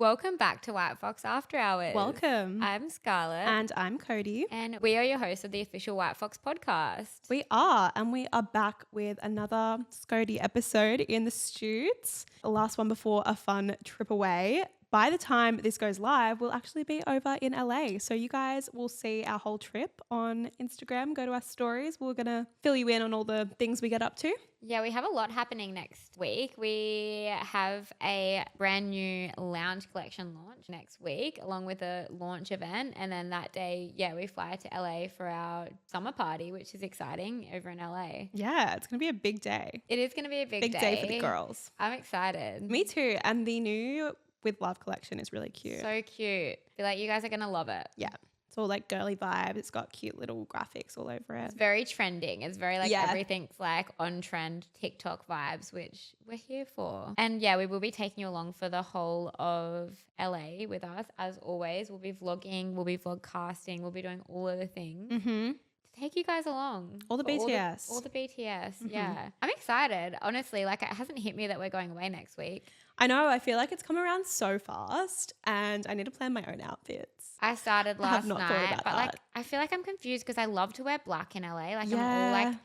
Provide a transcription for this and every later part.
Welcome back to White Fox After Hours. Welcome. I'm Scarlett. And I'm Cody. And we are your hosts of the official White Fox podcast. We are, and we are back with another Scody episode in the Stutes. The last one before a fun trip away. By the time this goes live, we'll actually be over in LA. So you guys will see our whole trip on Instagram. Go to our stories. We're going to fill you in on all the things we get up to. Yeah, we have a lot happening next week. We have a brand new lounge collection launch next week, along with a launch event. And then that day, we fly to LA for our summer party, which is exciting over in LA. Yeah, it's going to be a big day. It is going to be a big day for the girls. I'm excited. Me too. And the new With Love collection is really cute. So cute. I feel like you guys are going to love it. Yeah. It's all like girly vibes. It's got cute little graphics all over it. It's very trending. It's very everything's like on trend TikTok vibes, which we're here for. And we will be taking you along for the whole of LA with us. As always, we'll be vlogging, we'll be vlogcasting, we'll be doing all of the things. Mm-hmm. To take you guys along. All the BTS. All the BTS, yeah. I'm excited. Honestly, it hasn't hit me that we're going away next week. I know. I feel like it's come around so fast and I need to plan my own outfits. I started last night, but that. I feel like I'm confused because I love to wear black in LA. I'm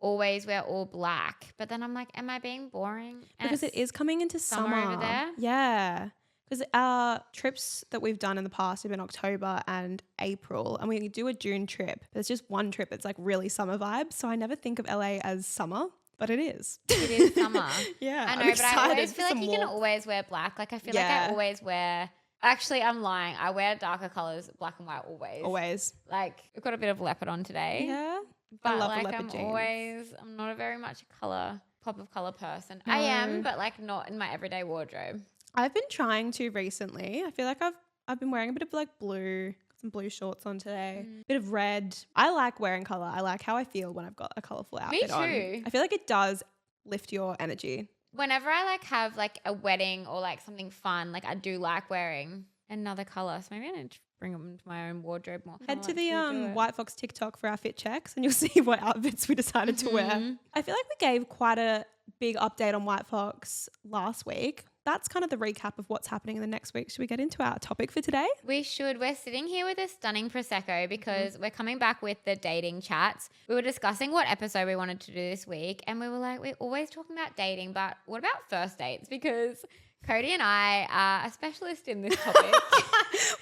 always wear all black. But then I'm like, am I being boring? And because it is coming into summer over there. Yeah. Because our trips that we've done in the past have been October and April, and we do a June trip. There's just one trip that's like really summer vibes. So I never think of LA as summer, but it is. It is summer. Yeah. I know, but I always feel like you can always wear black. I feel like I always wear. Actually, I'm lying. I wear darker colors, black and white always. Always. I've got a bit of leopard on today. Yeah. But I love the leopard jeans. I'm not a very much pop of color person. No. I am, but not in my everyday wardrobe. I've been trying to recently. I feel like I've been wearing a bit of blue, got some blue shorts on today, bit of red. I like wearing color. I like how I feel when I've got a colorful outfit on. Me too. I feel like it does lift your energy. Whenever I have a wedding or something fun, I do like wearing another color. So maybe I need to bring them into my own wardrobe more. Head to the White Fox TikTok for our fit checks and you'll see what outfits we decided to wear. I feel like we gave quite a big update on White Fox last week. That's kind of the recap of what's happening in the next week. Should we get into our topic for today? We should. We're sitting here with a stunning Prosecco because we're coming back with the dating chats. We were discussing what episode we wanted to do this week and we were like, we're always talking about dating, but what about first dates? Because Cody and I are a specialist in this topic.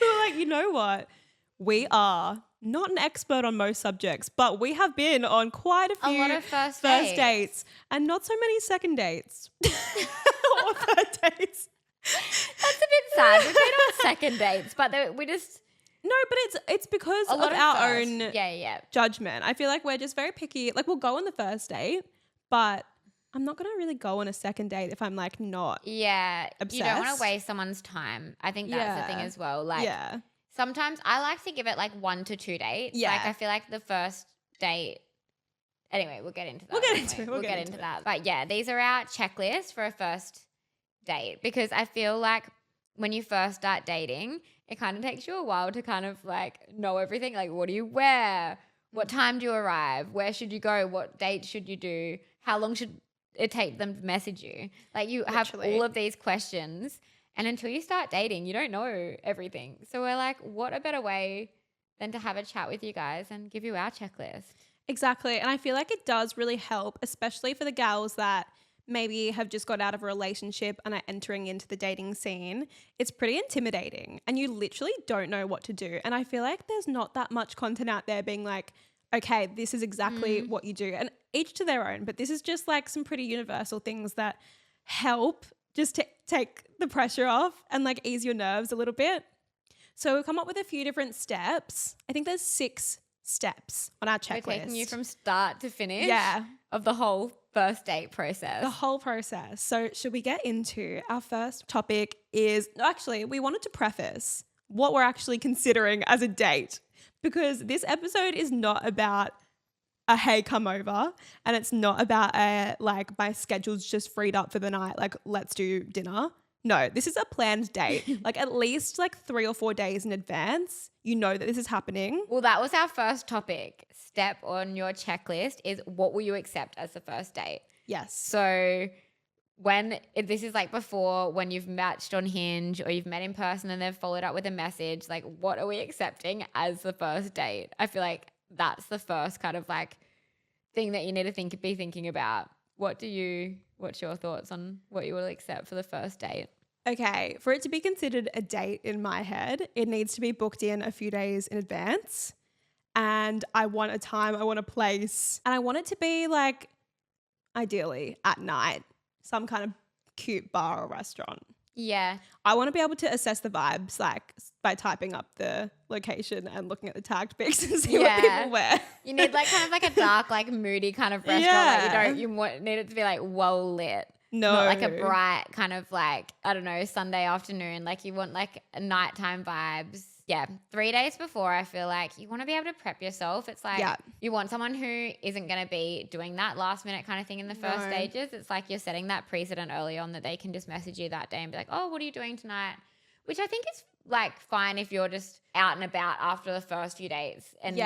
We were like, you know what? We are not an expert on most subjects, but we have been on quite a lot of first dates and not so many second dates or third dates. That's a bit sad. We've been on second dates, but we just... No, but it's because of our own judgment. I feel like we're just very picky. We'll go on the first date, but I'm not going to really go on a second date if I'm not obsessed. You don't want to waste someone's time. I think that's the thing as well. Sometimes I like to give it 1 to 2 dates. Yeah. I feel like the first date. Anyway, we'll get into that. We'll get into that. But these are our checklists for a first date because I feel like when you first start dating, it kind of takes you a while to kind of know everything. What do you wear? What time do you arrive? Where should you go? What date should you do? How long should it take them to message you? You have all of these questions. And until you start dating, you don't know everything. So we're like, what a better way than to have a chat with you guys and give you our checklist. Exactly. And I feel like it does really help, especially for the gals that maybe have just got out of a relationship and are entering into the dating scene. It's pretty intimidating and you literally don't know what to do. And I feel like there's not that much content out there being like, okay, this is exactly what you do. And each to their own, but this is just some pretty universal things that help just to take the pressure off and ease your nerves a little bit. So we've come up with a few different steps. I think there's 6 steps on our checklist. We're taking you from start to finish of the whole first date process. The whole process. So should we get into our first topic is, actually, we wanted to preface what we're actually considering as a date because this episode is not about a hey, come over, and it's not about my schedule's just freed up for the night, let's do dinner. No, this is a planned date. At least 3 or 4 days in advance, you know that this is happening. Well, that was our first topic. Step on your checklist is what will you accept as the first date? Yes. So this is like before when you've matched on Hinge or you've met in person and they've followed up with a message, like what are we accepting as the first date? I feel like that's the first kind of like thing that you need to be thinking about. What's your thoughts on what you will accept for the first date? Okay, for it to be considered a date in my head, it needs to be booked in a few days in advance. And I want a time, I want a place, and I want it to be like ideally at night, some kind of cute bar or restaurant. Yeah. I want to be able to assess the vibes like by typing up the location and looking at the tagged pics and see what people wear. You need like kind of like a dark, like moody kind of restaurant. Like need it to be like well lit. No. Not like a bright kind of like, I don't know, Sunday afternoon. Like you want like a nighttime vibes. Yeah. 3 days before, I feel like you want to be able to prep yourself. It's like you want someone who isn't going to be doing that last minute kind of thing in the first stages. It's like you're setting that precedent early on that they can just message you that day and be like, oh, what are you doing tonight? Which I think is like fine if you're just out and about after the first few dates and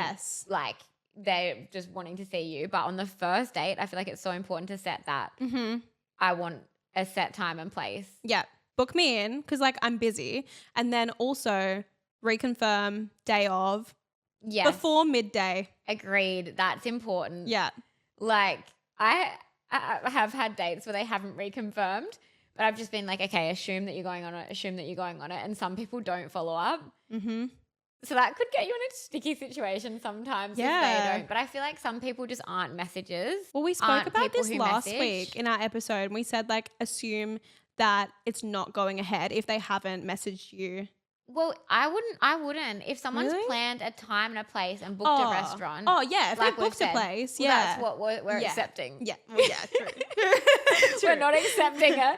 like they're just wanting to see you. But on the first date, I feel like it's so important to set that. Mm-hmm. I want a set time and place. Yeah. Book me in because like I'm busy. And then also reconfirm day of before midday. Agreed. That's important. Yeah. Like I have had dates where they haven't reconfirmed, but I've just been like, okay, assume that you're going on it. And some people don't follow up. Mm-hmm. So that could get you in a sticky situation sometimes if they don't. But I feel like some people just aren't messages. Well, we spoke about this last week in our episode. And we said like assume that it's not going ahead if they haven't messaged you. Well, I wouldn't. If someone's planned a time and a place and booked a restaurant. Oh, yeah. If like they booked a place, that's what we're accepting. Yeah. Well, yeah, true. We're not accepting a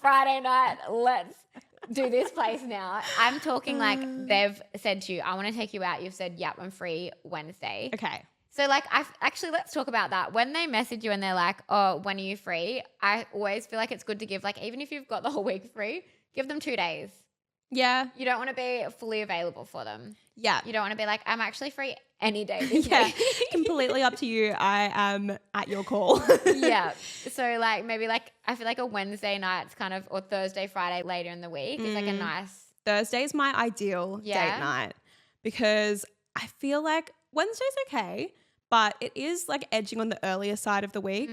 Friday night, let's do this place now. I'm talking like they've said to you, I want to take you out. You've said, yep, I'm free Wednesday. Okay. So like let's talk about that. When they message you and they're like, oh, when are you free? I always feel like it's good to give like, even if you've got the whole week free, give them 2 days. Yeah. You don't want to be fully available for them. Yeah. You don't want to be like, I'm actually free any day this week. Completely up to you. I am at your call. Yeah. So like maybe like I feel like a Wednesday night's kind of or Thursday, Friday later in the week is like a nice. Thursday's my ideal date night because I feel like Wednesday's okay, but it is like edging on the earlier side of the week.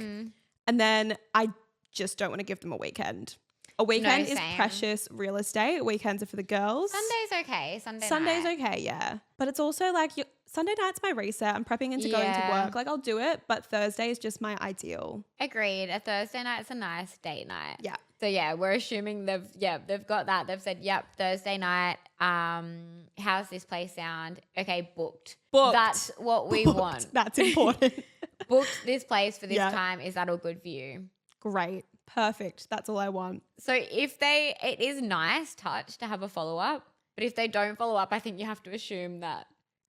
And then I just don't want to give them a weekend. A weekend is precious real estate. Weekends are for the girls. Sunday's okay. Sunday's okay, yeah. But it's also like Sunday night's my reset. I'm prepping into going to work. Like I'll do it, but Thursday is just my ideal. Agreed. A Thursday night's a nice date night. Yeah. So yeah, we're assuming they've got that. They've said, yep, Thursday night. How's this place sound? Okay, booked. That's what we want. That's important. Booked this place for this time. Is that all good for you? Great. Perfect. That's all I want. So it is nice touch to have a follow-up, but if they don't follow up, I think you have to assume that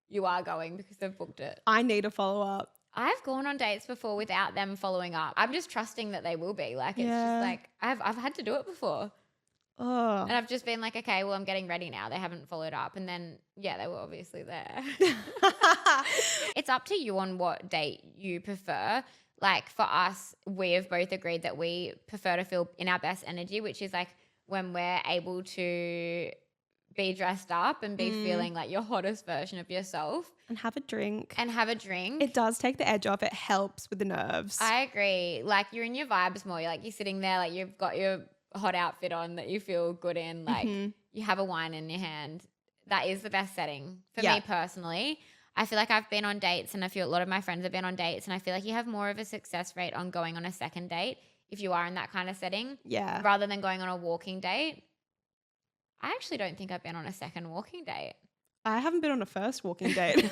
you are going because they've booked it. I need a follow-up. I've gone on dates before without them following up. I'm just trusting that they will be. Like it's just like I've had to do it before. Oh. And I've just been like, okay, well, I'm getting ready now. They haven't followed up. And then, they were obviously there. It's up to you on what date you prefer. Like for us, we have both agreed that we prefer to feel in our best energy, which is like when we're able to be dressed up and be feeling like your hottest version of yourself. And have a drink. It does take the edge off. It helps with the nerves. I agree. Like you're in your vibes more. You're sitting there, like you've got your hot outfit on that you feel good in. Like you have a wine in your hand. That is the best setting for me personally. I feel like I've been on dates and I feel a lot of my friends have been on dates and I feel like you have more of a success rate on going on a second date if you are in that kind of setting. Yeah. Rather than going on a walking date. I actually don't think I've been on a second walking date. I haven't been on a first walking date.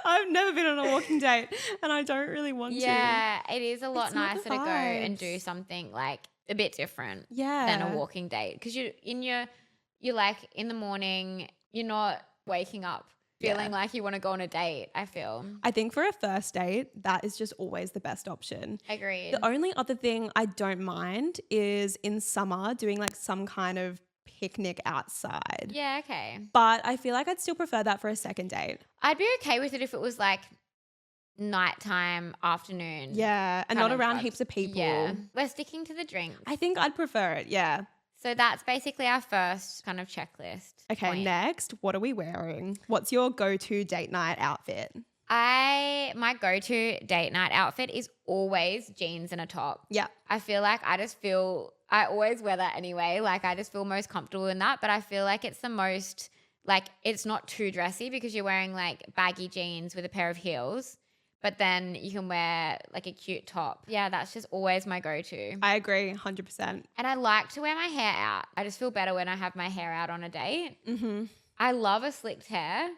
I've never been on a walking date and I don't really want to. Yeah, it is a lot nicer to go and do something like a bit different than a walking date because you're like in the morning, you're not waking up feeling like you want to go on a date, I feel. I think for a first date, that is just always the best option. Agreed. The only other thing I don't mind is in summer doing like some kind of picnic outside. Yeah, okay. But I feel like I'd still prefer that for a second date. I'd be okay with it if it was like nighttime, afternoon. Yeah. And kind not of around vibes. heaps of people. Yeah. We're sticking to the drinks. I think I'd prefer it. Yeah. So that's basically our first kind of checklist. Okay, point. next, what are we wearing? What's your go-to date night outfit? My go-to date night outfit is always jeans and a top. Yeah. I feel like I always wear that anyway. Like I just feel most comfortable in that, but I feel like it's the most, like it's not too dressy because you're wearing like baggy jeans with a pair of heels, but then you can wear like a cute top. Yeah, that's just always my go-to. I agree 100%. And I like to wear my hair out. I just feel better when I have my hair out on a date. Mm-hmm. I love a slicked hair,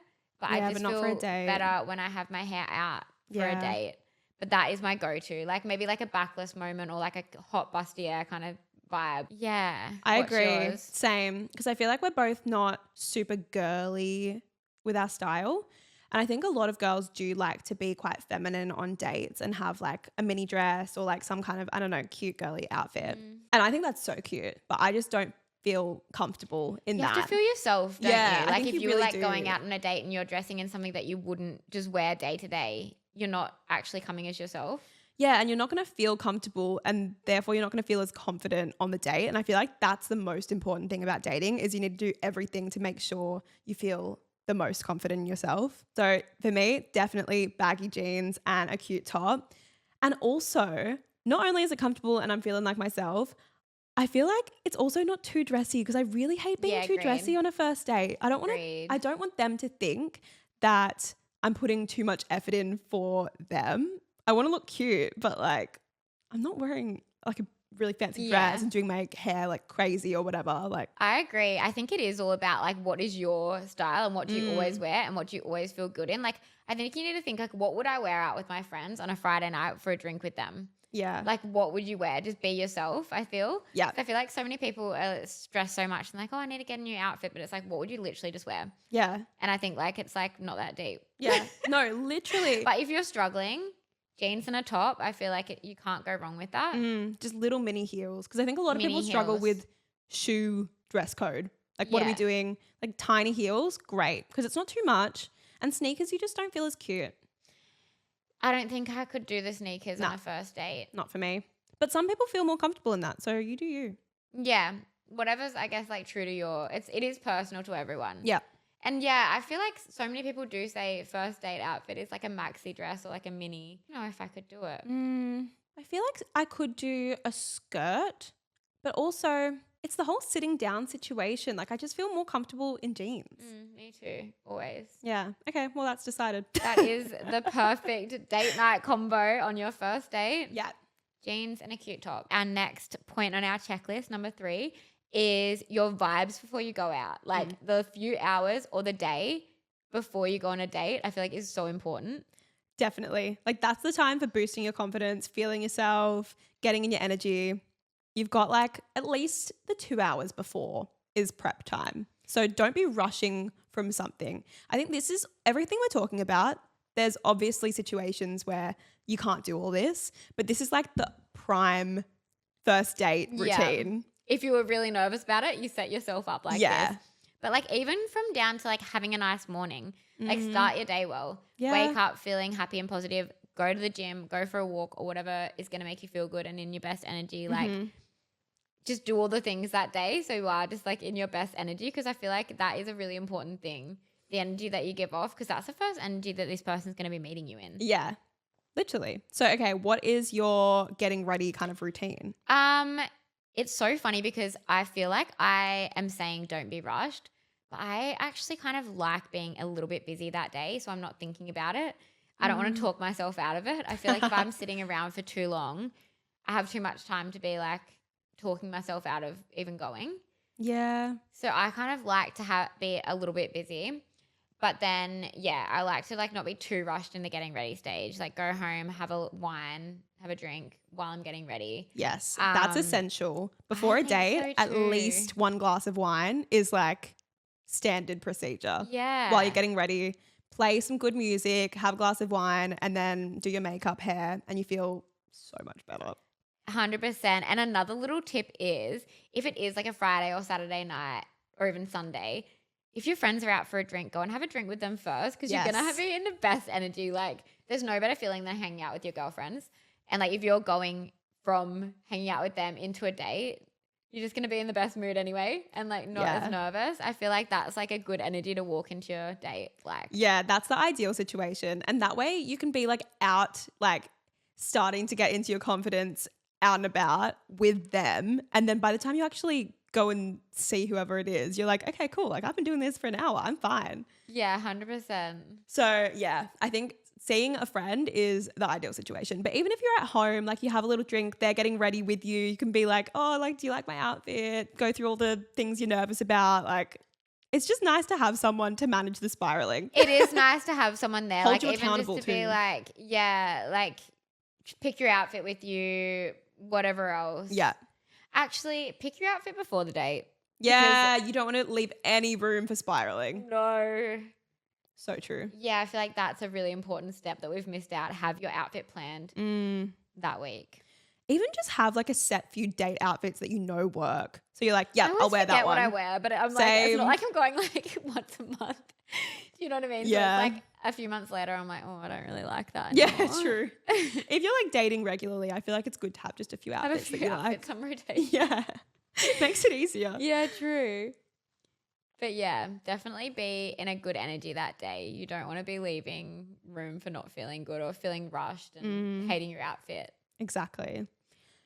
but I Yeah, just but not for a feel date. better when I have my hair out for a Yeah. date. But that is my go-to. Like maybe like a backless moment or like a hot bustier kind of vibe. Yeah. I What's agree. yours? Same. Because I feel like we're both not super girly with our style. And I think a lot of girls do like to be quite feminine on dates and have like a mini dress or like some kind of, I don't know, cute girly outfit. And I think that's so cute. But I just don't feel comfortable in You that. have to feel yourself, don't Yeah, you? I Like think if you you were really like going do. out on a date and you're dressing in something that you wouldn't just wear day to day, you're not actually coming as yourself. Yeah, and you're not going to feel comfortable and therefore you're not going to feel as confident on the date. And I feel like that's the most important thing about dating is you need to do everything to make sure you feel the most confident in yourself. So for me, definitely baggy jeans and a cute top. And also, not only is it comfortable and I'm feeling like myself, I feel like it's also not too dressy because I really hate being Yeah, too agreed. dressy on a first date. I don't Agreed. want them to think that I'm putting too much effort in for them. I want to look cute, but like I'm not wearing like a really fancy dress Yeah. and doing my hair like crazy or whatever. Like I agree. I think it is all about like what is your style and what do you always wear and what do you always feel good in. Like I think you need to think like what would I wear out with my friends on a Friday night for a drink with them? yeah. Like what would you wear? Just be yourself, I feel. Yeah. I feel like so many people are stressed so much and like, oh, I need to get a new outfit. But it's like, what would you literally just wear? Yeah. And I think like it's like not that deep. Yeah. No, literally. But if you're struggling, jeans and a top, I feel like you can't go wrong with that. Just little mini heels. Because I think a lot of Mini people struggle heels. with shoe dress code. Like, what are we Yeah. doing? Like, tiny heels, great. Because it's not too much. And sneakers, you just don't feel as cute. I don't think I could do the sneakers on Nah. a first date. Not for me. But some people feel more comfortable in that. So you do you. Yeah. Whatever's, I guess, like true to it is personal to everyone. Yeah. And yeah, I feel like so many people do say first date outfit is like a maxi dress or like a mini. I don't know if I could do it. I feel like I could do a skirt, but also it's the whole sitting down situation. Like, I just feel more comfortable in jeans. Me too, always. Yeah. Okay. Well, that's decided. That is the perfect date night combo on your first date. Yeah. Jeans and a cute top. Our next point on our checklist, number 3, is your vibes before you go out. Like the few hours or the day before you go on a date, I feel like is so important. Definitely. Like, that's the time for boosting your confidence, feeling yourself, getting in your energy. You've got like at least the 2 hours before is prep time. So don't be rushing from something. I think this is everything we're talking about. There's obviously situations where you can't do all this, but this is like the prime first date Yeah. routine. If you were really nervous about it, you set yourself up like Yeah. this. But like even from down to like having a nice morning, like start your day well. Yeah. Wake up feeling happy and positive, go to the gym, go for a walk or whatever is going to make you feel good and in your best energy. Like just do all the things that day so you are just like in your best energy, because I feel like that is a really important thing, the energy that you give off, because that's the first energy that this person's going to be meeting you in. Yeah. Literally. So, okay, what is your getting ready kind of routine? It's so funny because I feel like I am saying don't be rushed, but I actually kind of like being a little bit busy that day, so I'm not thinking about it. I don't want to talk myself out of it. I feel like if I'm sitting around for too long, I have too much time to be like talking myself out of even going. Yeah. So I kind of like to be a little bit busy. But then, yeah, I like to like not be too rushed in the getting ready stage. Like go home, have a wine, have a drink while I'm getting ready. Yes, that's essential. Before a think date, so at too. least one glass of wine is like standard procedure. Yeah. While you're getting ready, play some good music, have a glass of wine, and then do your makeup, hair, and you feel so much better. 100%. And another little tip is if it is like a Friday or Saturday night or even Sunday, if your friends are out for a drink, go and have a drink with them first, because you're going Yes. to be in the best energy. Like there's no better feeling than hanging out with your girlfriends. And like if you're going from hanging out with them into a date, you're just going to be in the best mood anyway and like not as nervous. I feel like that's like a good energy to walk into your date. Like, yeah, that's the ideal situation. And that way you can be like out, like starting to get into your confidence out and about with them. And then by the time you actually go and see whoever it is, you're like, okay, cool. Like I've been doing this for an hour. I'm fine. yeah, 100%. So yeah, I think seeing a friend is the ideal situation. But even if you're at home, like you have a little drink, they're getting ready with you, you can be like, oh, like, do you like my outfit? Go through all the things you're nervous about. Like, it's just nice to have someone to manage the spiraling. It is nice to have someone there. Hold like you even accountable just to be too. like, yeah, like pick your outfit with you, whatever else. Yeah. Actually, pick your outfit before the date. Yeah, you don't want to leave any room for spiraling. No. So true. Yeah, I feel like that's a really important step that we've missed out. Have your outfit planned that week. Even just have like a set few date outfits that you know work. So you're like, yeah, I I'll wear that one. what I wear, but I'm like, it's not like I'm going like once a month. Do you know what I mean? Yeah. So it's like a few months later, I'm like, oh, I don't really like that Yeah, anymore. true. If you're like dating regularly, I feel like it's good to have just a few Have a outfits few that you outfits like. on rotation. Yeah. Makes it easier. Yeah, true. But yeah, definitely be in a good energy that day. You don't want to be leaving room for not feeling good or feeling rushed and hating your outfit. Exactly.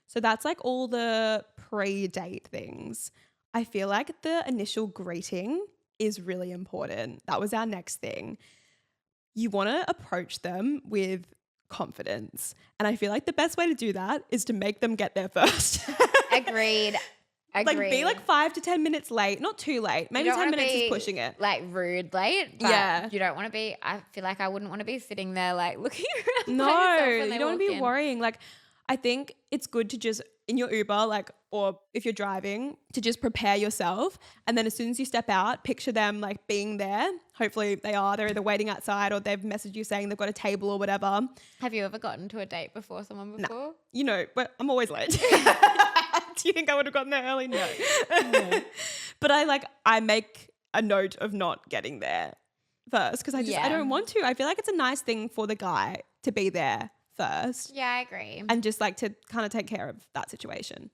So that's like all the pre-date things. I feel like the initial greeting is really important. That was our next thing. You want to approach them with confidence. And I feel like the best way to do that is to make them get there first. Agreed. Like be like 5 to 10 minutes late, not too late. Maybe 10 minutes is pushing it. Like rude late. But Yeah. you don't want to be, I feel like I wouldn't want to be sitting there like looking around. No, by myself when you they don't want to walk be in. worrying. Like, I think it's good to just in your Uber, like, or if you're driving, to just prepare yourself. And then as soon as you step out, picture them like being there. Hopefully they are. They're either waiting outside or they've messaged you saying they've got a table or whatever. Have you ever gotten to a date before someone before? You know, but I'm always late. Do you think I would have gotten there early? No. But I make a note of not getting there first because I don't want to. I feel like it's a nice thing for the guy to be there first. Yeah, I agree. And just like to kind of take care of that situation.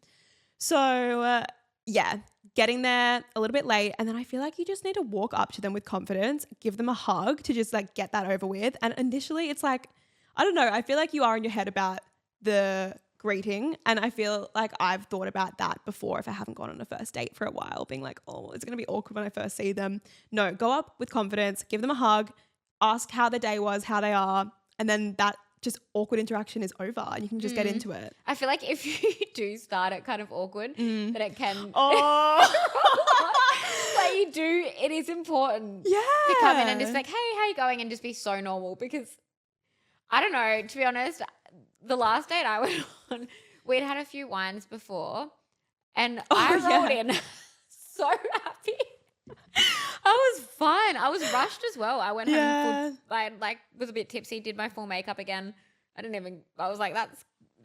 So yeah, getting there a little bit late. And then I feel like you just need to walk up to them with confidence, give them a hug to just like get that over with. And initially it's like, I don't know, I feel like you are in your head about the greeting. And I feel like I've thought about that before if I haven't gone on a first date for a while, being like, oh, it's going to be awkward when I first see them. No, go up with confidence, give them a hug, ask how the day was, how they are. And then that just awkward interaction is over and you can just get into it. I feel like if you do start it kind of awkward, that it can. Oh, Like you do, it is important yeah. to come in and just be like, hey, how you going? And just be so normal because I don't know, to be honest, the last date I went on, we'd had a few wines before and I rolled in so happy. I was fine. I was rushed as well. I went home, I was a bit tipsy, did my full makeup again. I was like,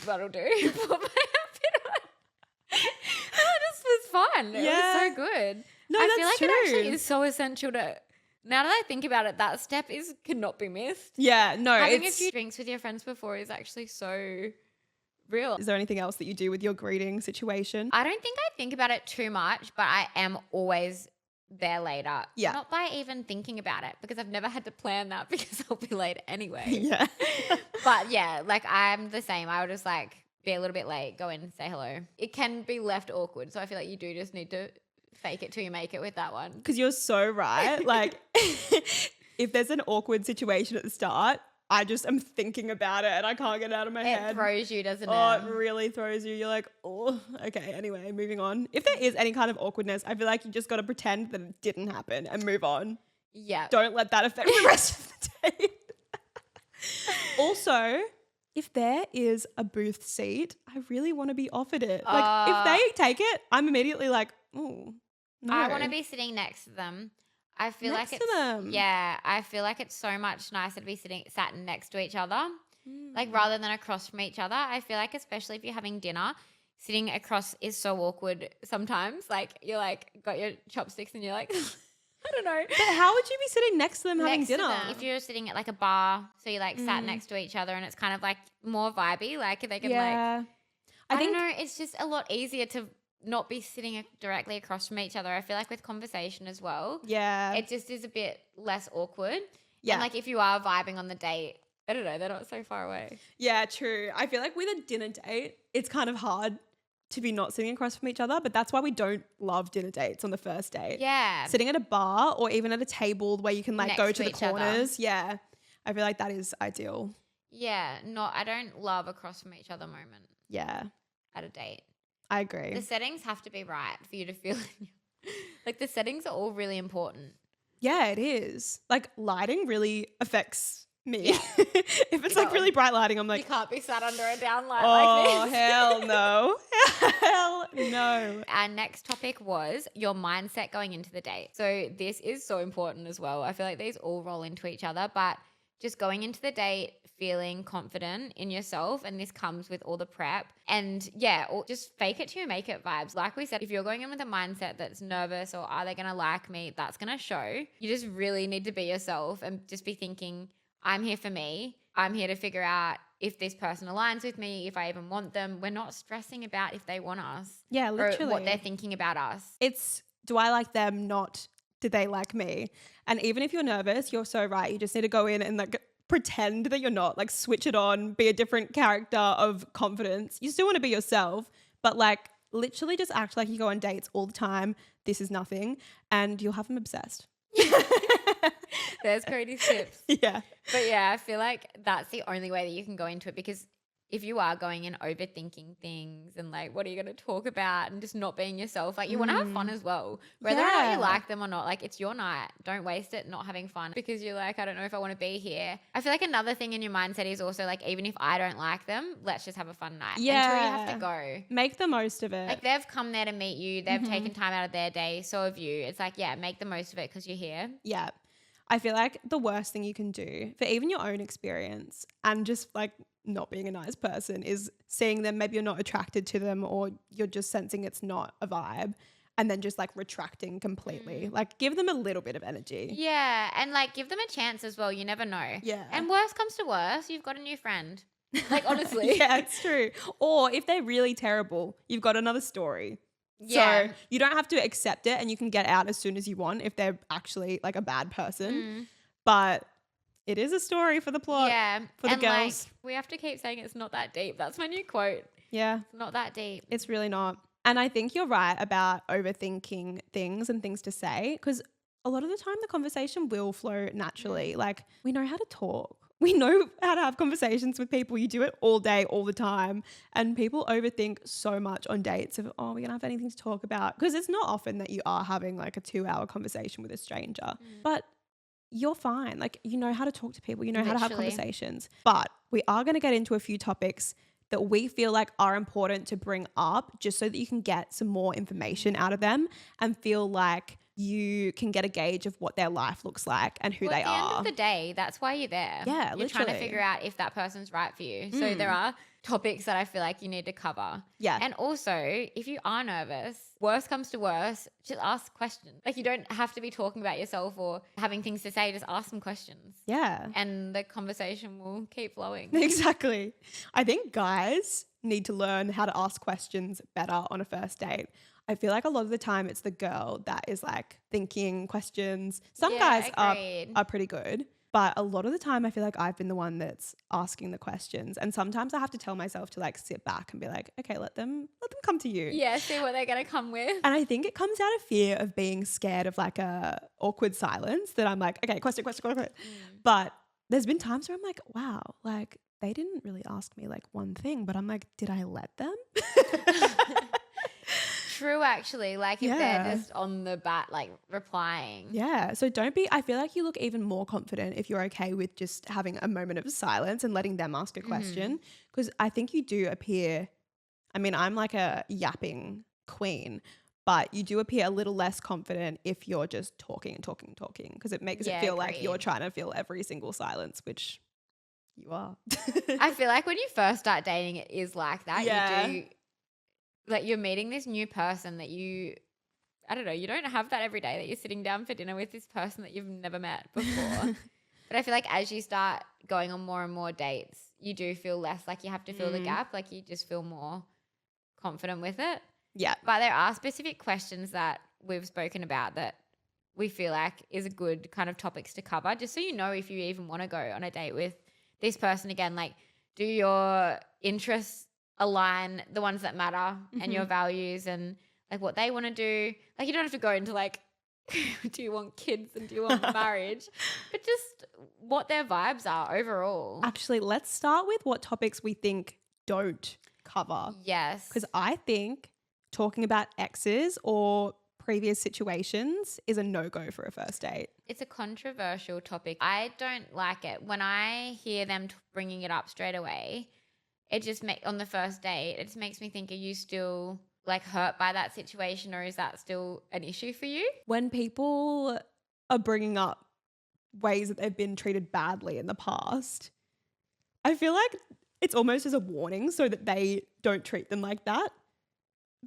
that'll do. Put my outfit on. I just was fun. It was so good. No, I that's feel like true. it actually is so essential to, now that I think about it, that step cannot be missed. Yeah, no. Having a few drinks with your friends before is actually so real. Is there anything else that you do with your greeting situation? I don't think I think about it too much, but I am always there later. Yeah. Not by even thinking about it because I've never had to plan that because I'll be late anyway. Yeah. But yeah, like I'm the same. I would just like be a little bit late, go in, say hello. It can be left awkward. So I feel like you do just need to fake it till you make it with that one. Because you're so right. Like if there's an awkward situation at the start, I just am thinking about it and I can't get it out of my head. It throws you, doesn't Oh, it? it really throws you. You're like, oh, okay, anyway, moving on. If there is any kind of awkwardness, I feel like you just got to pretend that it didn't happen and move on. Yeah. Don't let that affect the rest of the day. Also, if there is a booth seat, I really want to be offered it. Like if they take it, I'm immediately like, oh, no. I want to be sitting next to them. I feel Next like to it's them. Yeah, I feel like it's so much nicer to be sat next to each other, like rather than across from each other. I feel like especially if you're having dinner, sitting across is so awkward sometimes. Like you're like got your chopsticks and you're like I don't know. But how would you be sitting next to them having Next to dinner? them, if you're sitting at like a bar, so you like sat next to each other and it's kind of like more vibey, like they can Yeah. I think don't know, it's just a lot easier to not be sitting directly across from each other. I feel like with conversation as well, yeah. it just is a bit less awkward. Yeah. And like if you are vibing on the date, I don't know, they're not so far away. Yeah, true. I feel like with a dinner date, it's kind of hard to be not sitting across from each other, but that's why we don't love dinner dates on the first date. Yeah. Sitting at a bar or even at a table where you can like Next go to to the each other. corners. Yeah. I feel like that is ideal. Yeah. I don't love across from each other moment Yeah. at a date. I agree. The settings have to be right for you to feel like the settings are all really important. Yeah, it is. Like lighting really affects me. Yeah. If it's like really bright lighting, I'm You like, can't be sat under a down light oh, like this. hell no. Hell no. Our next topic was your mindset going into the date. So this is so important as well. I feel like these all roll into each other, but just going into the date feeling confident in yourself, and this comes with all the prep, and just fake it till you make it vibes. Like we said, if you're going in with a mindset that's nervous or are they going to like me, that's going to show. You just really need to be yourself and just be thinking, I'm here for me. I'm here to figure out if this person aligns with me, if I even want them. We're not stressing about if they want us. Yeah, literally. Or what they're thinking about us. It's, do I like them? Not, do they like me? And even if you're nervous, you're so right. You just need to go in and like pretend that you're not, like switch it on, be a different character of confidence. You still want to be yourself, but like literally just act like you go on dates all the time. This is nothing. And you'll have them obsessed. There's Cody's tips. Yeah. But yeah, I feel like that's the only way that you can go into it, because if you are going in overthinking things and like what are you going to talk about and just not being yourself, like you want to have fun as well, whether or not you like them or not. Like it's your night, don't waste it not having fun because you're like, I don't know if I want to be here. I feel like another thing in your mindset is also like, even if I don't like them, let's just have a fun night until you have to go. Make the most of it. Like they've come there to meet you, they've taken time out of their day, so have you. It's like, yeah, make the most of it because you're here. Yeah. I feel like the worst thing you can do for even your own experience and just like not being a nice person is seeing them, maybe you're not attracted to them or you're just sensing it's not a vibe, and then just like retracting completely. Like give them a little bit of energy. Yeah, and like give them a chance as well. You never know. Yeah. And worst comes to worst, you've got a new friend. Like honestly. Yeah, it's true. Or if they're really terrible, you've got another story. Yeah. So you don't have to accept it and you can get out as soon as you want if they're actually like a bad person. But it is a story for the plot. Yeah. For the and girls. like we have to keep saying it's not that deep. That's my new quote. Yeah. It's not that deep. It's really not. And I think you're right about overthinking things and things to say, because a lot of the time the conversation will flow naturally. Like we know how to talk. We know how to have conversations with people. You do it all day, all the time. And people overthink so much on dates of, oh, we're going to have anything to talk about. Because it's not often that you are having like a 2-hour conversation with a stranger. But you're fine. Like you know how to talk to people. You know how to have conversations. But we are going to get into a few topics that we feel like are important to bring up just so that you can get some more information out of them and feel like you can get a gauge of what their life looks like and who they are. At the end of the day, that's why you're there. Yeah, You're trying to literally. figure out if that person's right for you. So there are topics that I feel like you need to cover. Yeah. And also, if you are nervous, worst comes to worst, just ask questions. Like you don't have to be talking about yourself or having things to say, just ask some questions. Yeah. And the conversation will keep flowing. Exactly. I think guys need to learn how to ask questions better on a first date. I feel like a lot of the time it's the girl that is like thinking questions. Some guys are pretty good, but a lot of the time I feel like I've been the one that's asking the questions. And sometimes I have to tell myself to like sit back and be like, okay, let them come to you. Yeah, see what they're going to come with. And I think it comes out of fear of being scared of like a awkward silence that I'm like, okay, question. But there's been times where I'm like, wow, like they didn't really ask me like one thing, but I'm like, did I let them? True, actually. Like if they're just on the bat, like replying. Yeah. So I feel like you look even more confident if you're okay with just having a moment of silence and letting them ask a question. Because I think you do appear, I mean, I'm like a yapping queen, but you do appear a little less confident if you're just talking, because it makes it feel like you're trying to fill every single silence, which you are. I feel like when you first start dating, it is like that. Yeah. You do, like you're meeting this new person that you I don't know, you don't have that every day that you're sitting down for dinner with this person that you've never met before. But I feel like as you start going on more and more dates, you do feel less like you have to fill the gap. Like you just feel more confident with it. Yeah. But there are specific questions that we've spoken about that we feel like is a good kind of topics to cover, just so you know if you even want to go on a date with this person again. Like, do your interests align, the ones that matter, and your values and like what they want to do? Like, you don't have to go into like, do you want kids and do you want marriage? But just what their vibes are overall. Actually, let's start with what topics we think don't cover. Yes. Because I think talking about exes or previous situations is a no-go for a first date. It's a controversial topic. I don't like it. When I hear them bringing it up straight away, it just on the first date, it just makes me think, are you still like hurt by that situation, or is that still an issue for you? When people are bringing up ways that they've been treated badly in the past, I feel like it's almost as a warning so that they don't treat them like that.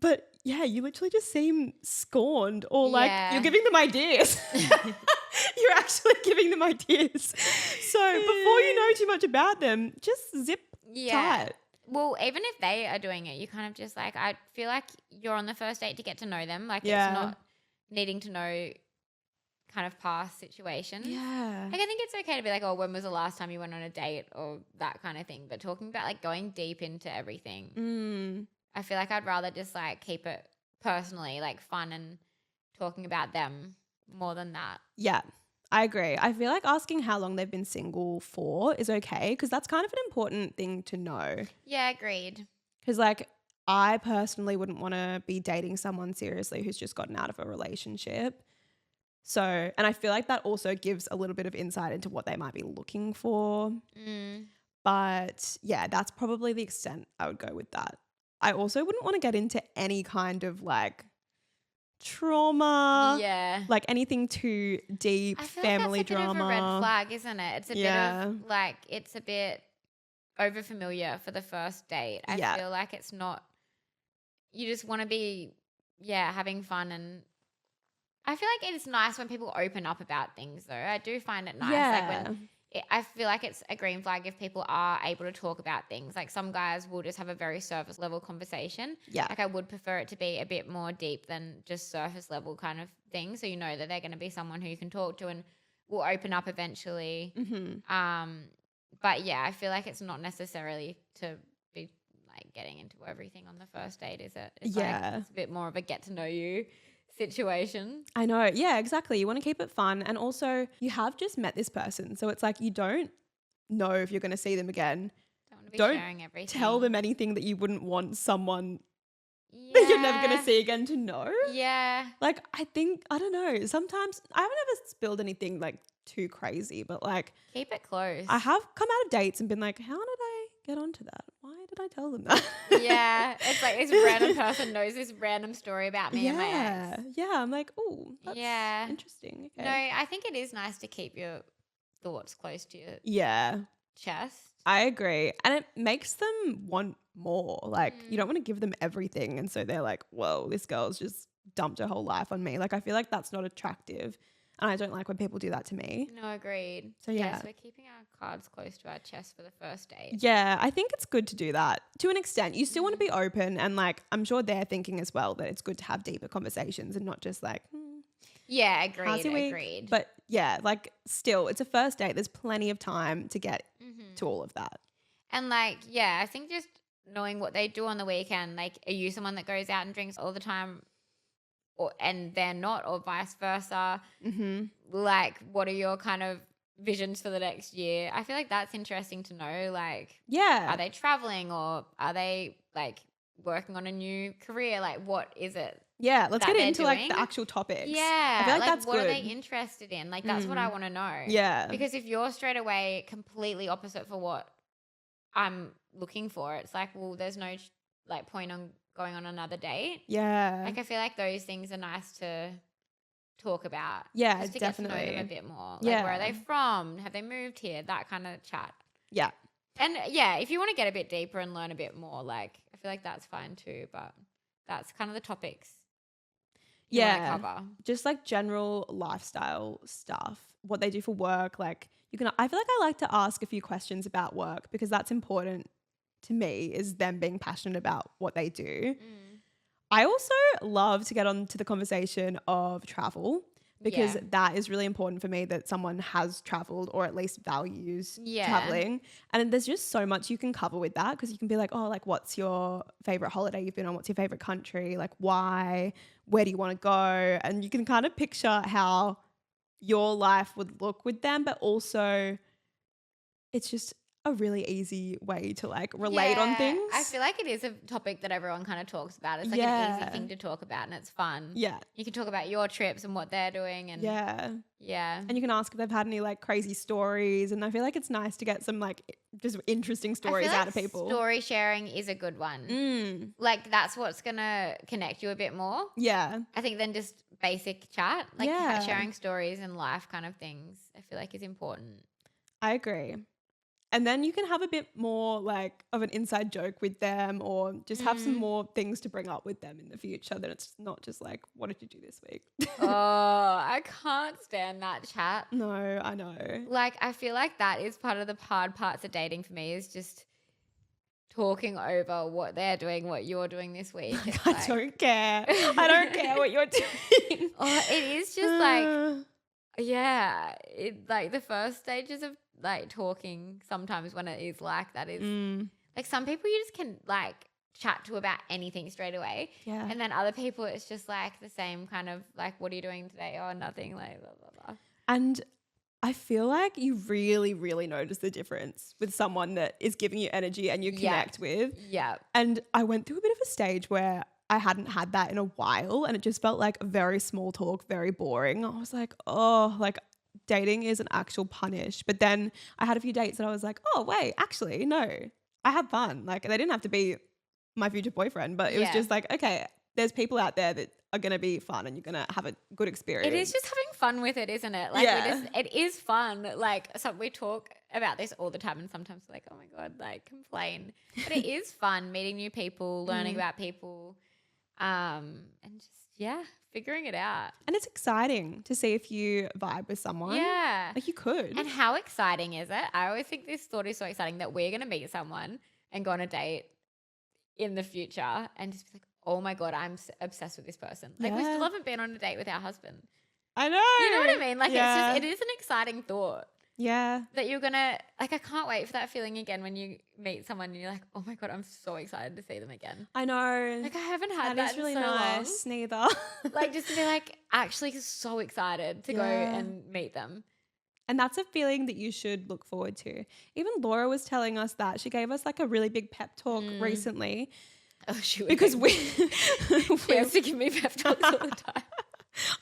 But yeah, you literally just seem scorned, or like you're giving them ideas. You're actually giving them ideas. So before you know too much about them, just zip tight. Well, even if they are doing it, you kind of just like, I feel like you're on the first date to get to know them. Like it's not needing to know kind of past situations. Yeah. Like I think it's okay to be like, oh, when was the last time you went on a date or that kind of thing. But talking about like going deep into everything, I feel like I'd rather just like keep it personally, like fun and talking about them more than that. Yeah, I agree. I feel like asking how long they've been single for is okay, because that's kind of an important thing to know. Yeah, agreed. Because like I personally wouldn't want to be dating someone seriously who's just gotten out of a relationship. So, and I feel like that also gives a little bit of insight into what they might be looking for. But yeah, that's probably the extent I would go with that. I also wouldn't want to get into any kind of like trauma, like anything too deep, family drama. I feel like that's a bit of a red flag, isn't it? It's a bit of like, it's a bit over familiar for the first date. I feel like it's not, you just want to be, having fun. And I feel like it's nice when people open up about things though. I do find it nice. Like when I feel like it's a green flag if people are able to talk about things. Like some guys will just have a very surface level conversation. Yeah. Like I would prefer it to be a bit more deep than just surface level kind of thing. So you know that they're going to be someone who you can talk to and will open up eventually. But yeah, I feel like it's not necessarily to be like getting into everything on the first date, is it? It's like, it's a bit more of a get to know you situation. I know. Yeah, exactly. You want to keep it fun. And also you have just met this person. So it's like you don't know if you're going to see them again. Don't want to be sharing everything. Tell them anything that you wouldn't want someone that you're never going to see again to know. Yeah. Like I think, I don't know, sometimes I haven't ever spilled anything like too crazy, but like keep it close. I have come out of dates and been like, how did I get onto that? Why did I tell them that? Yeah, it's like this random person knows this random story about me and my ex. Yeah, I'm like, oh, that's interesting. Okay. No, I think it is nice to keep your thoughts close to your chest. I agree. And it makes them want more. Like you don't want to give them everything. And so they're like, whoa, this girl's just dumped her whole life on me. Like I feel like that's not attractive. And I don't like when people do that to me. No, agreed. So so we're keeping our cards close to our chest for the first date. Yeah, I think it's good to do that to an extent. You still want to be open, and like I'm sure they're thinking as well that it's good to have deeper conversations and not just like, yeah, agreed. But yeah, like still, it's a first date. There's plenty of time to get to all of that. And like, I think just knowing what they do on the weekend. Like, are you someone that goes out and drinks all the time? And they're not, or vice versa. Like, what are your kind of visions for the next year? I feel like that's interesting to know. Like, are they traveling, or are they like working on a new career? Like, what is it? Yeah, let's get into like the actual topics. Yeah, I feel like that's what good. are they interested in? Like, that's what I want to know. Yeah, because if you're straight away completely opposite for what I'm looking for, it's like, well, there's no like point on going on another date. Yeah. Like I feel like those things are nice to talk about. Yeah, just to definitely. get to know them a bit more. Like where are they from? Have they moved here? That kind of chat. Yeah. And yeah, if you want to get a bit deeper and learn a bit more, like I feel like that's fine too. But that's kind of the topics. you want to Yeah. cover. Just like general lifestyle stuff, what they do for work. Like I feel like I like to ask a few questions about work because that's important to me, is them being passionate about what they do. I also love to get on to the conversation of travel because Yeah. that is really important for me, that someone has traveled or at least values Yeah. traveling. And there's just so much you can cover with that, because you can be like, oh, like what's your favorite holiday you've been on? What's your favorite country? Like why? Where do you want to go? And you can kind of picture how your life would look with them, but also it's just a really easy way to like relate on things. I feel like it is a topic that everyone kind of talks about. It's like Yeah. an easy thing to talk about and it's fun. Yeah. You can talk about your trips and what they're doing and Yeah. And you can ask if they've had any like crazy stories. And I feel like it's nice to get some like just interesting stories out of people. Story sharing is a good one. Like that's what's going to connect you a bit more. Yeah. I think than just basic chat. Like sharing stories and life kind of things, I feel like is important. I agree. And then you can have a bit more like of an inside joke with them, or just have some more things to bring up with them in the future. Then it's not just like, what did you do this week? Oh, I can't stand that chat. No, I know. Like, I feel like that is part of the hard parts of dating for me, is just talking over what they're doing, what you're doing this week. I don't care. I don't care what you're doing. Oh, it is just like, yeah, like the first stages of like talking sometimes when it is like that is like some people you just can like chat to about anything straight away. Yeah. And then other people it's just like the same kind of like, what are you doing today? Oh, nothing, like blah, blah, blah. And I feel like you really, really notice the difference with someone that is giving you energy and you connect with. Yeah. And I went through a bit of a stage where I hadn't had that in a while, and it just felt like very small talk, very boring. I was like, oh, like dating is an actual punish. But then I had a few dates that I was like, oh, wait, actually, no, I had fun. Like they didn't have to be my future boyfriend, but it was just like, okay, there's people out there that are going to be fun and you're going to have a good experience. It is just having fun with it, isn't it? Like it is fun. Like we talk about this all the time and sometimes we're like, oh my God, like complain. But it is fun meeting new people, learning about people, and just, figuring it out. And it's exciting to see if you vibe with someone. Yeah. Like you could. And how exciting is it? I always think this thought is so exciting that we're going to meet someone and go on a date in the future and just be like, oh my God, I'm obsessed with this person. Like we still haven't been on a date with our husband. I know. You know what I mean? Like it is an exciting thought. Yeah. That you're going to, like, I can't wait for that feeling again when you meet someone and you're like, oh my God, I'm so excited to see them again. I know. Like I haven't had that That is really in so nice. long. Neither. Like just to be like actually so excited to go and meet them. And that's a feeling that you should look forward to. Even Laura was telling us that. She gave us like a really big pep talk recently. Oh, she would Because we used to give me pep talks all the time.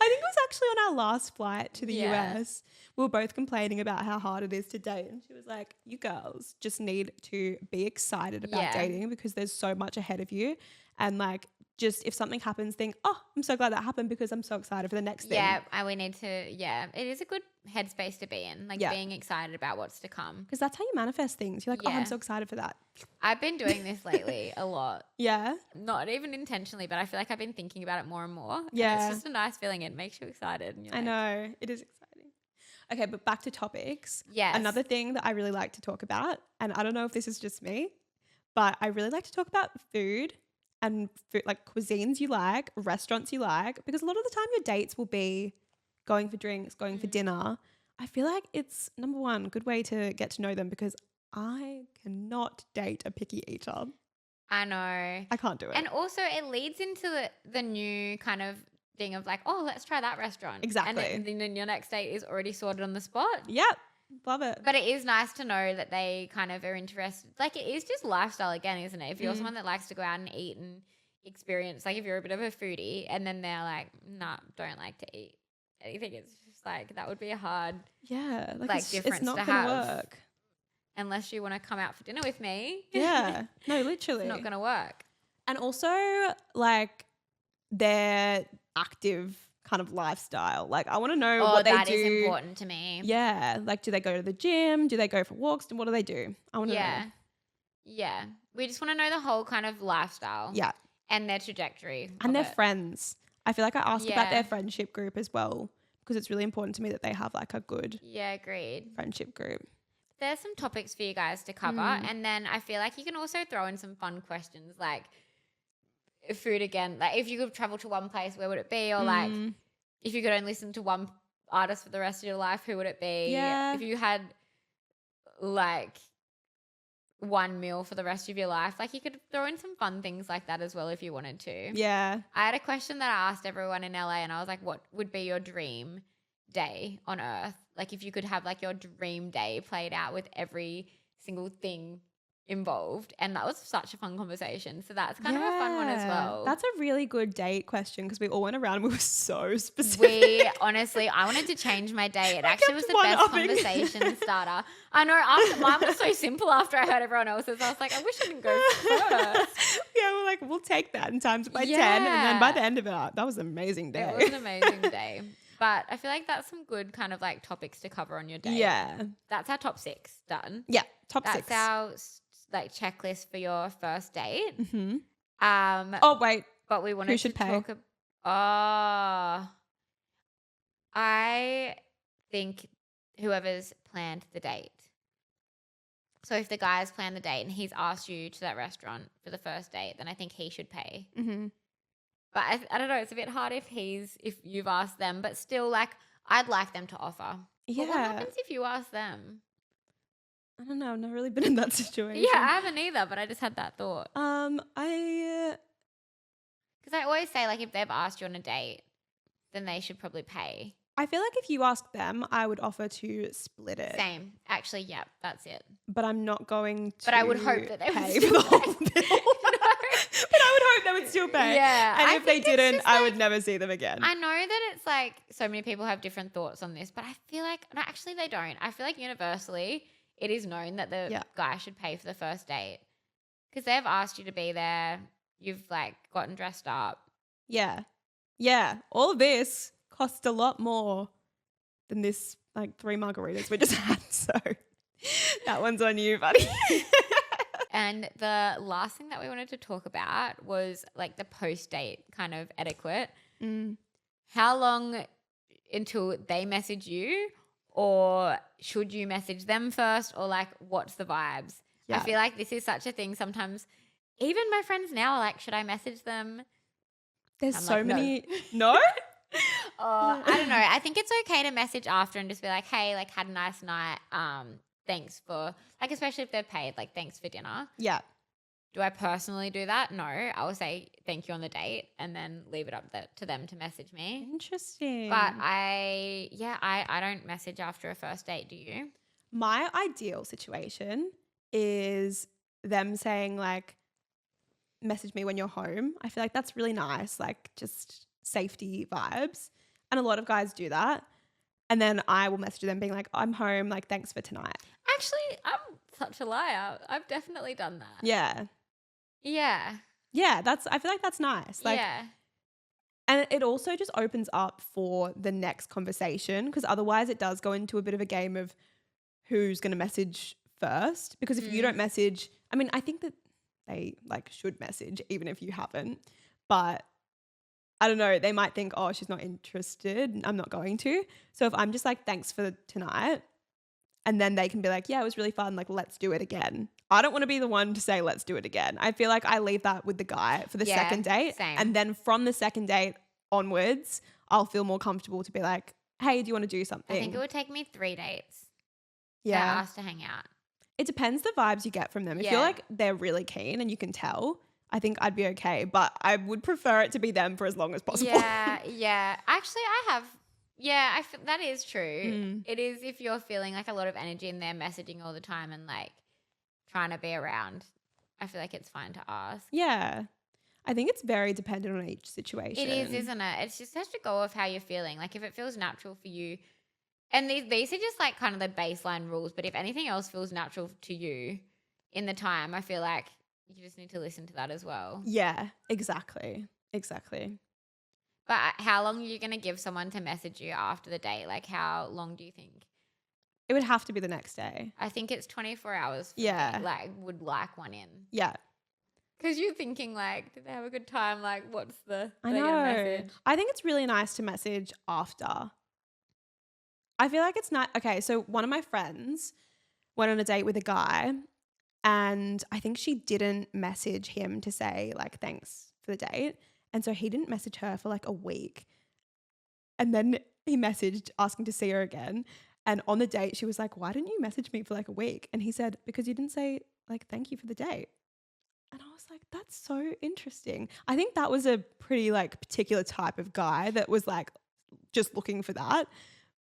I think it was actually on our last flight to the US. We were both complaining about how hard it is to date. And she was like, you girls just need to be excited about dating because there's so much ahead of you. And like, just if something happens, think, oh, I'm so glad that happened because I'm so excited for the next thing. Yeah, we need to, it is a good headspace to be in, like being excited about what's to come. Because that's how you manifest things. You're like, oh, I'm so excited for that. I've been doing this lately a lot. Yeah. Not even intentionally, but I feel like I've been thinking about it more and more. Yeah. And it's just a nice feeling. It makes you excited. And I know. It is exciting. Okay, but back to topics. Yes. Another thing that I really like to talk about, and I don't know if this is just me, but I really like to talk about food and food, like cuisines you like, restaurants you like, because a lot of the time your dates will be going for drinks, going for dinner. I feel like it's, number one, a good way to get to know them, because I cannot date a picky eater. I know. I can't do it. And also it leads into the new kind of thing of like, oh, let's try that restaurant. Exactly. And then your next date is already sorted on the spot. Yep. Love it. But it is nice to know that they kind of are interested. Like it is just lifestyle again, isn't it? If you're someone that likes to go out and eat and experience, like if you're a bit of a foodie and then they're like, nah, don't like to eat anything, it's just like that would be a hard difference it's not to gonna have. work. Unless you want to come out for dinner with me. Yeah. No, literally. It's not going to work. And also like their active kind of lifestyle. Like I want to know what they do. That is important to me. Yeah. Like do they go to the gym? Do they go for walks? And what do they do? I want to know. Yeah. We just want to know the whole kind of lifestyle. Yeah. And their trajectory. And their friends. I feel like I ask about their Yeah. friendship group as well because it's really important to me that they have like a good Yeah, agreed. friendship group. There's some topics for you guys to cover. And then I feel like you can also throw in some fun questions like food again. Like if you could travel to one place, where would it be? Or like if you could only listen to one artist for the rest of your life, who would it be? Yeah. If you had like one meal for the rest of your life, like you could throw in some fun things like that as well if you wanted to. Yeah. I had a question that I asked everyone in LA and I was like, what would be your dream day on earth? Like if you could have like your dream day played out with every single thing involved. And that was such a fun conversation. So that's kind of a fun one as well. That's a really good date question because we all went around and we were so specific. We honestly, I wanted to change my day. It actually was kept the best one-upping. conversation starter. I know after mine was so simple after I heard everyone else's. I was like, I wish I didn't go first. Yeah, we're like, we'll take that and times it by 10. And then by the end of it, that was an amazing day. It was an amazing day. But I feel like that's some good kind of like topics to cover on your day. Yeah. That's our top 6 done. Yeah. Top That's 6. our like checklist for your first date. Oh, wait. But we wanted Who should to pay? talk I think whoever's planned the date. So if the guy's planned the date and he's asked you to that restaurant for the first date, then I think he should pay. But I don't know. It's a bit hard if you've asked them, but still, like, I'd like them to offer. Yeah. But what happens if you ask them? I don't know. I've never really been in that situation. Yeah, I haven't either, but I just had that thought. I Because I always say, like, if they've asked you on a date, then they should probably pay. feel like if you ask them, I would offer to split it. Same. Actually, yeah, that's it. But I'm not going to But I would hope that they would pay still for the whole pay. bill. But I would hope they would still pay. Yeah, And I if they think it's didn't, just I like- would never see them again. I know that it's like so many people have different thoughts on this, but I feel like, no, actually they don't. I feel like universally it is known that the guy should pay for the first date because they've asked you to be there. You've like gotten dressed up. Yeah. Yeah. All of this cost a lot more than this like 3 margaritas we just had. So that one's on you, buddy. And the last thing that we wanted to talk about was like the post-date kind of etiquette. How long until they message you, or should you message them first, or like what's the vibes? Yeah. I feel like this is such a thing. Sometimes even my friends now are like, should I message them? There's I'm so like, no. many. No? I don't know. I think it's okay to message after and just be like, hey, like had a nice night. Thanks for like, especially if they're paid, like thanks for dinner. Yeah. Do I personally do that? No. I will say thank you on the date and then leave it up to them to message me. Interesting. But I don't message after a first date. Do you? My ideal situation is them saying like, message me when you're home. I feel like that's really nice, like just safety vibes. And a lot of guys do that. And then I will message them being like, I'm home, like thanks for tonight. Actually, I'm such a liar. I've definitely done that. Yeah. Yeah. Yeah, I feel like that's nice. Like, yeah. and it also just opens up for the next conversation because otherwise it does go into a bit of a game of who's going to message first. Because if you don't message, I mean, I think that they like should message even if you haven't, but I don't know, they might think, oh, she's not interested, I'm not going to. So if I'm just like, thanks for tonight, and then they can be like, yeah, it was really fun, like let's do it again. I don't want to be the one to say let's do it again. I feel like I leave that with the guy for the second date. Same. And then from the second date onwards, I'll feel more comfortable to be like, hey, do you want to do something? I think it would take me 3 dates. Yeah. To ask to hang out. It depends the vibes you get from them. If Yeah. you're like they're really keen and you can tell, I think I'd be okay. But I would prefer it to be them for as long as possible. Yeah, yeah. Actually, I have. Yeah, that is true. Mm. It is if you're feeling like a lot of energy and they're messaging all the time and like trying to be around. I feel like it's fine to ask. Yeah. I think it's very dependent on each situation. It is, isn't it? It's just has to go off how you're feeling. Like if it feels natural for you, and these are just like kind of the baseline rules. But if anything else feels natural to you in the time, I feel like you just need to listen to that as well. Yeah, exactly. Exactly. But how long are you going to give someone to message you after the date? Like how long do you think? It would have to be the next day. I think it's 24 hours. For Yeah. me. Like would like one in. Yeah. Because you're thinking like, did they have a good time? Like, what's the I gonna know. message? I think it's really nice to message after. I feel like it's not okay. So one of my friends went on a date with a guy, and I think she didn't message him to say like thanks for the date. And so he didn't message her for like a week. And then he messaged asking to see her again. And on the date, she was like, why didn't you message me for like a week? And he said, because you didn't say like thank you for the date. And I was like, that's so interesting. I think that was a pretty like particular type of guy that was like just looking for that.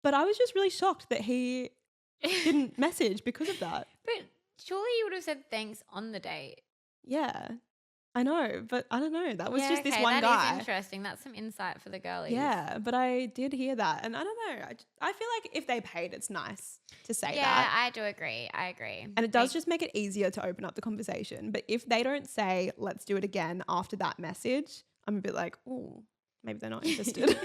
But I was just really shocked that he didn't message because of that. But surely you would have said thanks on the date. Yeah, I know. But I don't know. That was just this okay, one that guy. is interesting. That's some insight for the girlies. Yeah, but I did hear that. And I don't know. I feel like if they paid, it's nice to say Yeah, that. I do agree. I agree. And it does just make it easier to open up the conversation. But if they don't say, let's do it again after that message, I'm a bit like, oh, maybe they're not interested.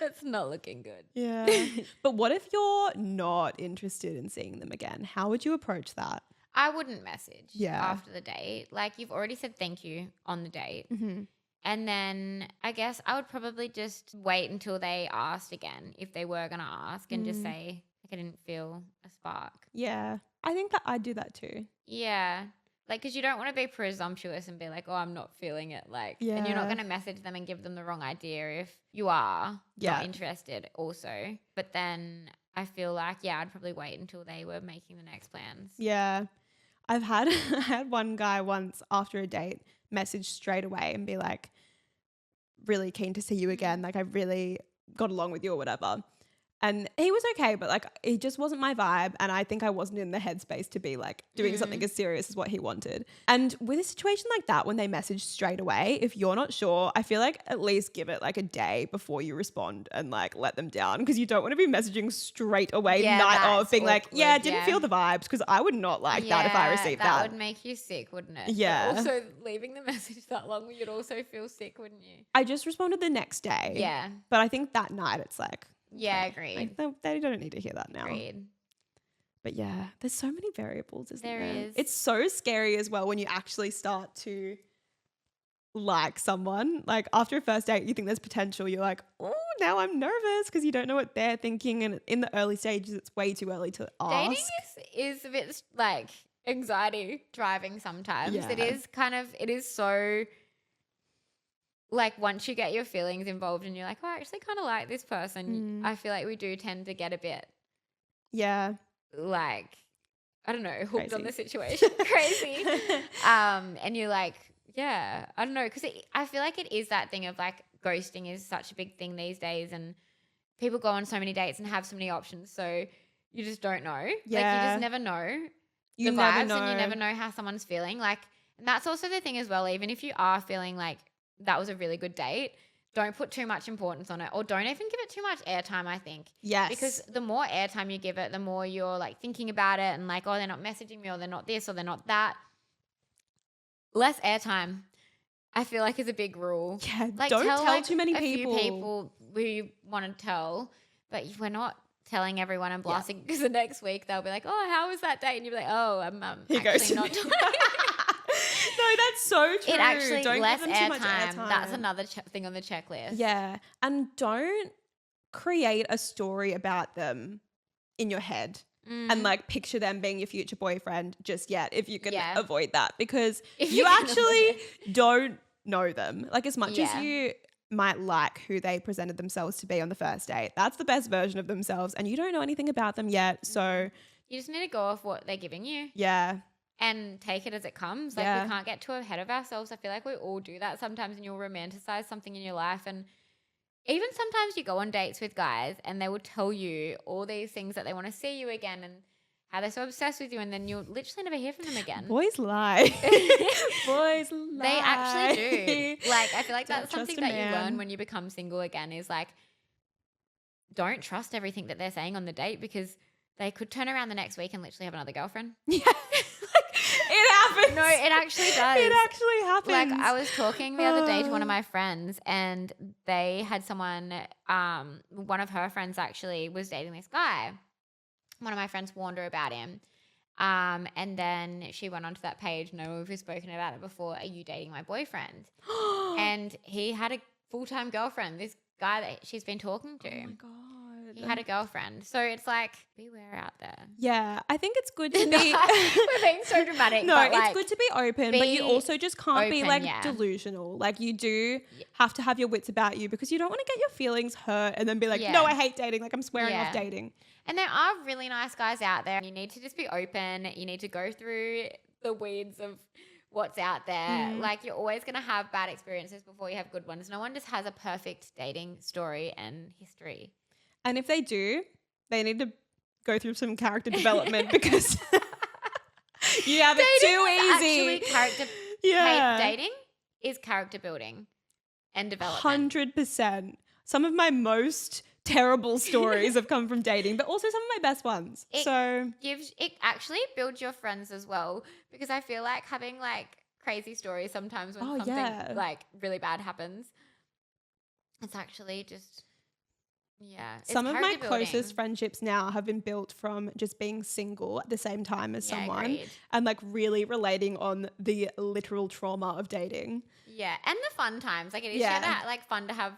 That's not looking good. Yeah. But what if you're not interested in seeing them again? How would you approach that? I wouldn't message Yeah. after the date. Like, you've already said thank you on the date. Mm-hmm. And then I guess I would probably just wait until they asked again, if they were going to ask, and just say, like, I didn't feel a spark. Yeah. I think that I'd do that too. Yeah. Like, because you don't want to be presumptuous and be like, oh, I'm not feeling it. Like, and you're not Yeah. going to message them and give them the wrong idea if you are Yeah. not interested also. But then I feel like, yeah, I'd probably wait until they were making the next plans. Yeah. I had one guy once after a date message straight away and be like, really keen to see you again. Like, I really got along with you or whatever. And he was okay, but like, it just wasn't my vibe. And I think I wasn't in the headspace to be like doing something as serious as what he wanted. And with a situation like that, when they message straight away, if you're not sure, I feel like at least give it like a day before you respond and like let them down, because you don't want to be messaging straight away Yeah, night of that's being like, awkward, yeah, didn't yeah. feel the vibes, because I would not like that if I received that. That would make you sick, wouldn't it? Yeah. But also, leaving the message that long, you'd also feel sick, wouldn't you? I just responded the next day. Yeah. But I think that night it's like, Yeah, okay, agreed. they don't need to hear that now. Agreed. But yeah, there's so many variables, isn't there? There is. It's so scary as well when you actually start to like someone. Like after a first date, you think there's potential. You're like, oh, now I'm nervous because you don't know what they're thinking. And in the early stages, it's way too early to ask. Dating is a bit like anxiety driving sometimes. Yeah. It is so like once you get your feelings involved and you're like, oh, I actually kind of like this person, I feel like we do tend to get a bit Yeah. like, I don't know, hooked on Crazy. the situation. Crazy. And you're like, yeah, I don't know. Because I feel like it is that thing of like ghosting is such a big thing these days. And people go on so many dates and have so many options. So you just don't know. Like you Yeah. just never know You the never vibes know. and you never know how someone's feeling. Like, and that's also the thing as well. Even if you are feeling like that was a really good date, don't put too much importance on it, or don't even give it too much airtime, I think. Yes. Because the more airtime you give it, the more you're like thinking about it and like, oh, they're not messaging me, or they're not this, or they're not that. Less airtime, I feel like, is a big rule. Yeah, Like don't tell like, too many a people. few people who you want to tell, but we're not telling everyone and blasting, because the next week they'll be like, oh, how was that date? And you'll be like, oh, I'm He goes actually to not me. doing No, that's so true. it. Actually, don't less give them too much airtime. That's airtime. another thing on the checklist. Yeah. And don't create a story about them in your head and like picture them being your future boyfriend just yet, if you can Yeah. avoid that, because If you you can actually avoid don't know them. Like as much as Yeah. you might like who they presented themselves to be on the first date, that's the best version of themselves and you don't know anything about them yet. So You just need to go off what they're giving you yeah. and take it as it comes. Like Yeah. we can't get too ahead of ourselves. I feel like we all do that sometimes, and you'll romanticize something in your life. And even sometimes you go on dates with guys and they will tell you all these things that they want to see you again and how they're so obsessed with you, and then you'll literally never hear from them again. Boys lie. Boys lie. They actually do. Like, I feel like Don't that's trust something a that you man. learn when you become single again, is like, don't trust everything that they're saying on the date, because they could turn around the next week and literally have another girlfriend. Yeah. It happens. No, it actually does. It actually happens. Like, I was talking the other day to one of my friends, and they had someone, one of her friends actually was dating this guy. One of my friends warned her about him. And then she went onto that page. No, we've spoken about it before. Are you dating my boyfriend? And he had a full-time girlfriend. This guy that she's been talking to. Oh my God. He had a girlfriend. So it's like, beware out there. Yeah, I think it's good to be. We're being so dramatic. No, but it's good to be open, but you also just can't be open, like yeah. delusional. Like you do have to have your wits about you because you don't want to get your feelings hurt and then be like, Yeah. no, I hate dating. Like I'm swearing Yeah. off dating. And there are really nice guys out there. You need to just be open. You need to go through the weeds of what's out there. Like you're always going to have bad experiences before you have good ones. No one just has a perfect dating story and history. And if they do, they need to go through some character development because you have it too easy. Dating is character building and development. 100%. Some of my most terrible stories have come from dating, but also some of my best ones. It actually builds your friends as well, because I feel like having like crazy stories sometimes when something like really bad happens, it's actually just some of my closest friendships now have been built from just being single at the same time as someone agreed. And like really relating on the literal trauma of dating. Yeah, and the fun times. Like it is like fun to have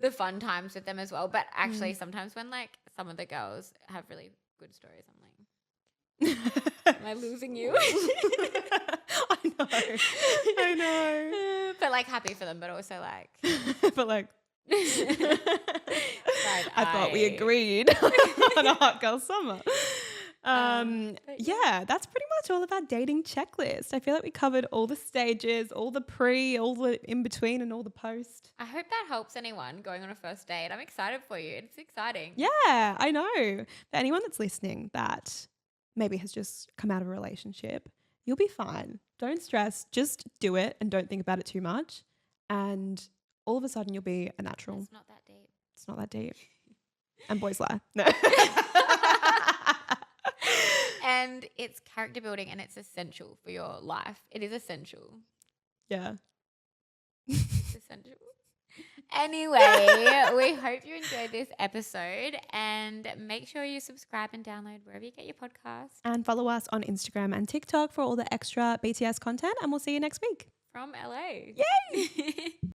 the fun times with them as well. But actually sometimes when like some of the girls have really good stories, I'm like, am I losing you? I know. But like happy for them, but also like but like I thought we agreed on a hot girl summer. That's pretty much all of our dating checklist. I feel like we covered all the stages, all the pre, all the in between, and all the post. I hope that helps anyone going on a first date. I'm excited for you. It's exciting. Yeah, I know. For anyone that's listening that maybe has just come out of a relationship, you'll be fine. Don't stress. Just do it and don't think about it too much. And all of a sudden you'll be a natural. It's not that deep. It's not that deep. And boys lie. No. And it's character building and it's essential for your life. It is essential. Yeah. It's essential. Anyway, we hope you enjoyed this episode and make sure you subscribe and download wherever you get your podcast. And follow us on Instagram and TikTok for all the extra BTS content, and we'll see you next week. From LA. Yay!